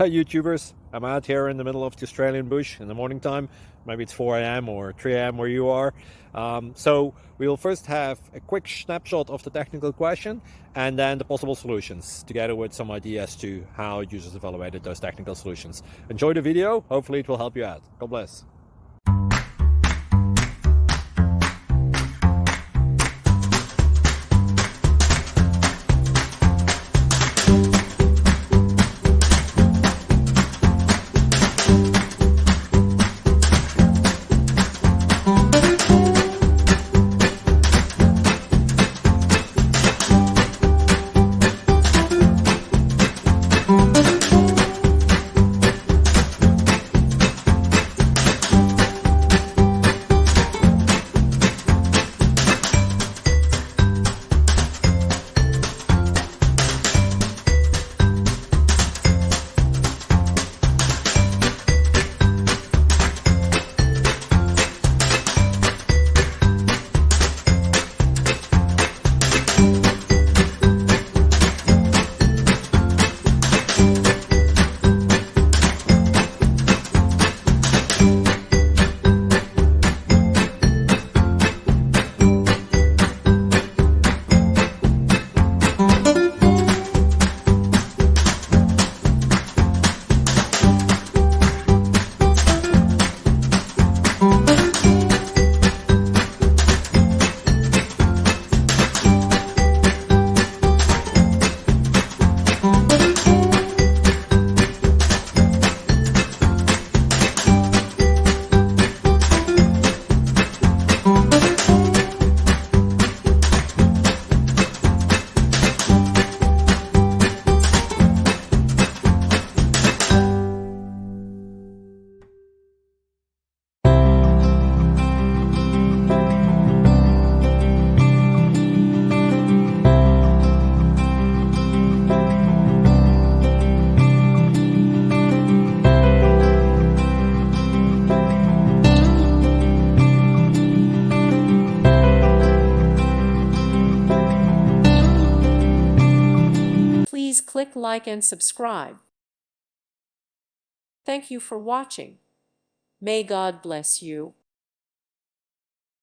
Hi YouTubers, I'm out here in the middle of the Australian bush in the morning time. Maybe it's 4 a.m. or 3 a.m. where you are. So we will first have a quick snapshot of the technical question and then the possible solutions, together with some ideas to how users evaluated those technical solutions. Enjoy the video, hopefully it will help you out. God bless. Please click like and subscribe. Thank you for watching. May God bless you.